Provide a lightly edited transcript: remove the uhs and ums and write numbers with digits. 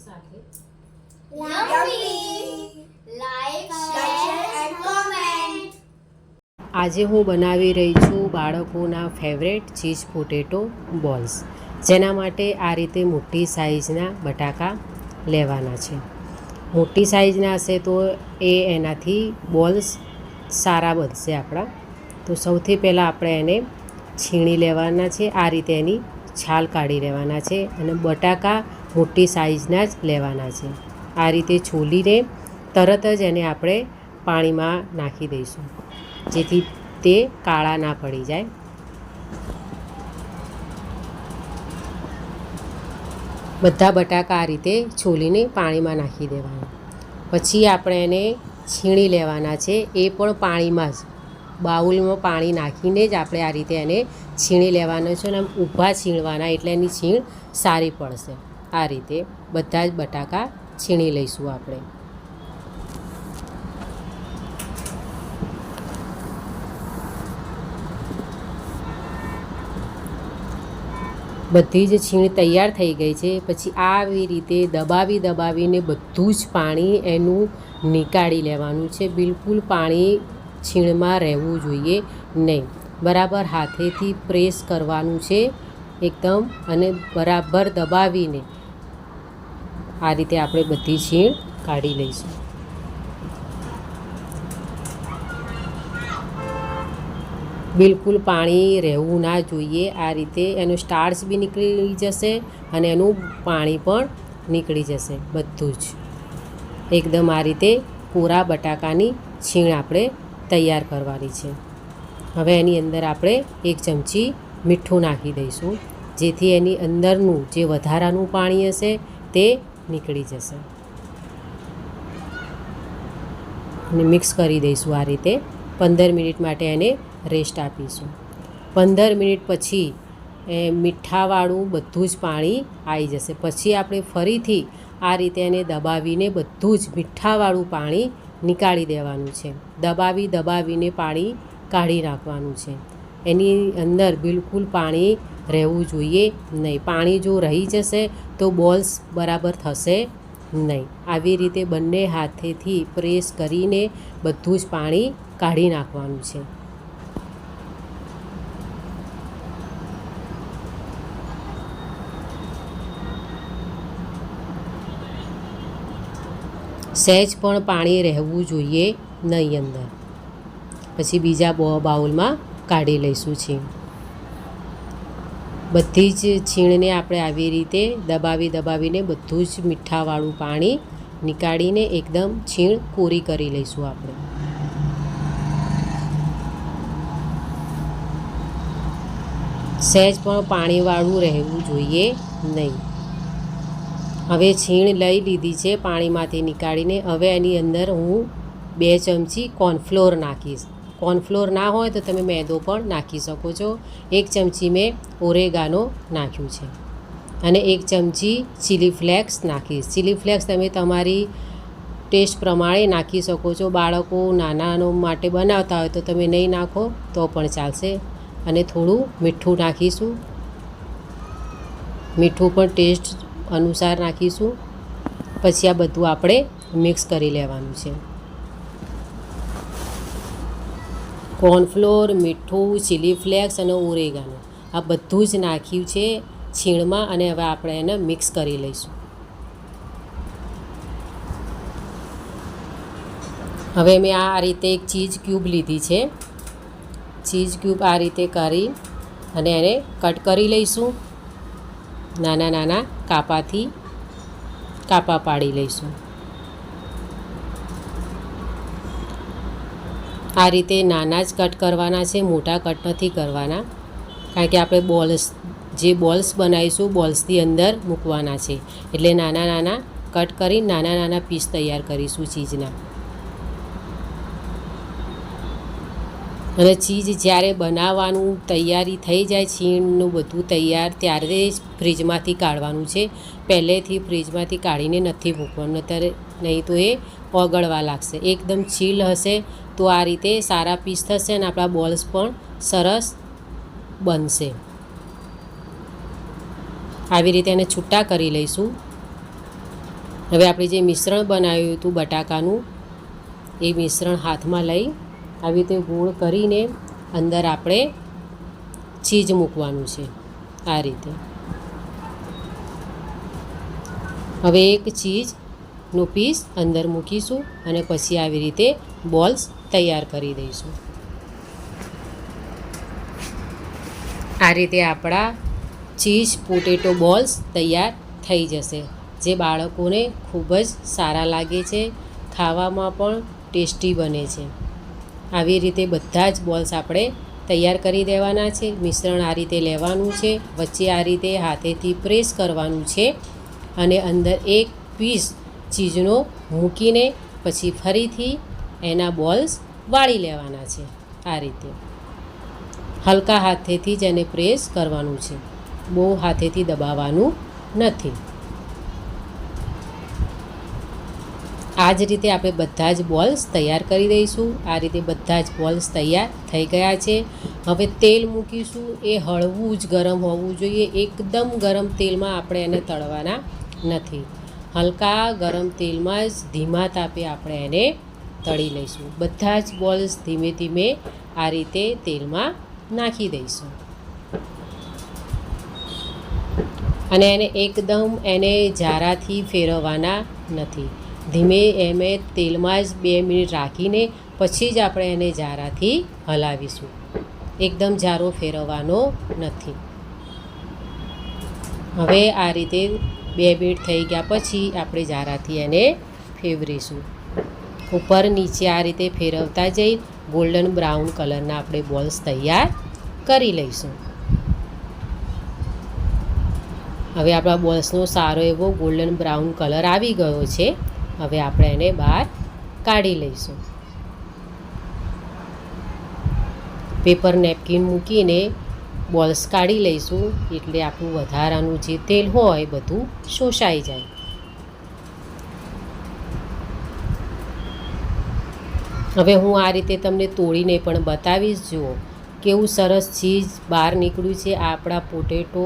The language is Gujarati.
સાથે લાઈક શેર એન્ડ કોમેન્ટ. આજે હું બનાવી રહી છું બાળકોના ફેવરેટ ચીઝ પોટેટો બોલ્સ, જેના માટે આ રીતે મોટી સાઇઝના બટાકા લેવાના છે. મોટી સાઇઝના હશે તો એનાથી બોલ્સ સારા બનશે આપણા. તો સૌથી પહેલાં આપણે એને છીણી લેવાના છે. આ રીતે એની છાલ કાઢી લેવાના છે અને બટાકા મોટી સાઇઝના જ લેવાના છે. આ રીતે છોલીને તરત જ એને આપણે પાણીમાં નાખી દઈશું, જેથી તે કાળા ના પડી જાય. બધા બટાકા આ રીતે છોલીને પાણીમાં નાખી દેવાના. પછી આપણે એને છીણી લેવાના છે, એ પણ પાણીમાં જ, બાઉલમાં પાણી નાખીને જ આપણે આ રીતે એને છીણી લેવાના છે અને ઊભા છીણવાના, એટલે એની છીણ સારી પડશે. આ રીતે બધા જ બટાકા છીણી લઈશું આપણે. બધી જ છીણ તૈયાર થઈ ગઈ છે. પછી આવી રીતે દબાવીને બધું જ પાણી એનું નીકાળી લેવાનું છે. બિલકુલ પાણી છીણમાં રહેવું જોઈએ નહીં. બરાબર હાથેથી પ્રેસ કરવાનું છે એકદમ, અને બરાબર દબાવીને આ રીતે આપણે બધી છીણ કાઢી લઈશું. બિલકુલ પાણી રહેવું ના જોઈએ. આ રીતે એનો સ્ટાર્ચ બી નીકળી જશે અને એનું પાણી પણ નીકળી જશે બધું જ. એકદમ આ રીતે પૂરા બટાકાની છીણ આપણે તૈયાર કરવાની છે. હવે એની અંદર આપણે 1 ચમચી મીઠું નાખી દઈશું, જેથી એની અંદરનું જે વધારાનું પાણી હશે તે નીકળી જશે. અને મિક્સ કરી દઈશું આ રીતે. 15 મિનિટ માટે એને રેસ્ટ આપીશું. 15 મિનિટ પછી મીઠાવાળું બધું જ પાણી આવી જશે. પછી આપણે ફરીથી આ રીતે એને દબાવીને બધું જ મીઠાવાળું પાણી નીકાળી દેવાનું છે. દબાવીને પાણી કાઢી નાખવાનું છે. એની અંદર બિલકુલ પાણી રહેવું જોઈએ નહીં. પાણી જો રહી જશે તો બોલ્સ બરાબર થશે નહીં. આવી રીતે બંને હાથેથી પ્રેસ કરીને બધું જ પાણી કાઢી નાખવાનું છે. સહેજ પણ પાણી રહેવું જોઈએ નહીં અંદર. પછી બીજા બાઉલમાં કાઢી લઈશું છીણ. બધી જ છીણને આપણે આવી રીતે દબાવીને બધું જ મીઠાવાળું પાણી નીકાળીને એકદમ છીણ કોરી કરી લઈશું આપણે. સહેજ પણ પાણીવાળું રહેવું જોઈએ નહીં. હવે છીણ લઈ લીધી છે પાણીમાંથી નીકાળીને. હવે એની અંદર હું 2 ચમચી કોર્નફ્લોર નાખીશ. કોર્નફ્લોર ના હોય તો તમે મેદો પણ નાખી શકો છો. 1 ચમચી મેં ઓરેગાનો નાખ્યું છે અને 1 ચમચી ચીલી ફ્લેક્સ નાખીશ. ચીલી ફ્લેક્સ તમે તમારી ટેસ્ટ પ્રમાણે નાખી શકો છો. બાળકો નાનાનો માટે બનાવતા હોય તો તમે નહીં નાખો તો પણ ચાલશે. અને થોડું મીઠું નાખીશું. મીઠું પણ ટેસ્ટ અનુસાર નાખીશું. પછી આ બધું આપણે મિક્સ કરી લેવાનું છે. કોર્નફ્લોર, મીઠું, ચીલી ફ્લેક્સ અને ઓરેગાનો આ બધું જ નાખ્યું છે છીણમાં, અને હવે આપણે એને મિક્સ કરી લઈશું. હવે મેં આ રીતે એક ચીઝ ક્યુબ લીધી છે. ચીઝ ક્યુબ આ રીતે કરી અને એને કટ કરી લઈશું. નાના કાપા પાડી લઈશું. આ રીતે નાના જ કટ કરવાના છે, મોટા કટ નથી કરવાના, કારણ કે આપણે બોલ્સ બનાવીશું બોલ્સની અંદર મૂકવાના છે. એટલે નાના કટ કરી નાના પીસ તૈયાર કરીશું ચીઝના. અને ચીઝ જ્યારે બનાવવાનું તૈયારી થઈ જાય, છીણનું બધું તૈયાર, ત્યારે જ ફ્રીજમાંથી કાઢવાનું છે. પહેલેથી ફ્રીજમાંથી કાઢીને નથી મૂકવાનું, અત્યારે નહીં તો એ ઓગળવા લાગશે. એકદમ ચીલ હશે તો આ રીતે સારા પીસ થશે અને આપણા બોલ્સ પણ સરસ બનશે. આવી રીતે એને છૂટા કરી લઈશું. હવે આપણે જે મિશ્રણ બનાવ્યું હતું બટાકાનું એ મિશ્રણ હાથમાં લઈ આવી રીતે ગોળ કરીને અંદર આપણે ચીઝ મૂકવાનું છે આ રીતે. હવે એક ચીઝનો પીસ અંદર મૂકીશું અને પછી આવી રીતે બોલ્સ તૈયાર કરી દઈશું. આ રીતે આપણા ચીઝ પોટેટો બોલ્સ તૈયાર થઈ જશે, જે બાળકોને ખૂબ જ સારા લાગે છે, ખાવામાં પણ ટેસ્ટી બને છે. આવી રીતે બધા જ બોલ્સ આપણે તૈયાર કરી દેવાના છે. મિશ્રણ આ રીતે લેવાનું છે, વચ્ચે આ રીતે હાથેથી પ્રેસ કરવાનું છે અને અંદર એક પીસ ચીઝનો મૂકીને પછી ફરીથી એના બોલ્સ વાળી લેવાના છે. આ રીતે હલકા હાથેથી જ એને પ્રેસ કરવાનું છે, બહુ હાથેથી દબાવવાનું નથી. આ જ રીતે આપણે બધા જ બોલ્સ તૈયાર કરી દઈશું. આ રીતે બધા જ બોલ્સ તૈયાર થઈ ગયા છે. હવે તેલ મૂકીશું, એ હળવું જ ગરમ હોવું જોઈએ. એકદમ ગરમ તેલમાં આપણે એને તળવાના નથી. હલકા ગરમ તેલમાં જ ધીમા તાપે આપણે એને તળી લઈશું. બધા જ બોલ્સ ધીમે ધીમે આ રીતે તેલમાં નાખી દઈશું અને એને એકદમ જારાથી ફેરવવાના નથી. ધીમે એમે તેલમાં જ 2 મિનિટ રાખીને પછી જ આપણે એને જારાથી હલાવીશું. એકદમ જારો ફેરવવાનો નથી. હવે આ રીતે 2 મિનિટ થઈ ગયા પછી આપણે જારાથી એને ફેરવીશું. ઉપર નીચે આ રીતે ફેરવતા જઈ ગોલ્ડન બ્રાઉન કલરના આપણે બોલ્સ તૈયાર કરી લઈશું. હવે આપણા બોલ્સનો સારો એવો ગોલ્ડન બ્રાઉન કલર આવી ગયો છે. હવે આપણે એને બહાર કાઢી લઈશું. પેપર નેપકિન મૂકીને બોલ્સ કાઢી લઈશું, એટલે આપણું વધારાનું જે તેલ હોય બધું શોષાઈ જાય. હવે હું આ રીતે તમને તોડીને પણ બતાવીશ. જુઓ કેવું સરસ ચીઝ બહાર નીકળ્યું છે. આપણા પોટેટો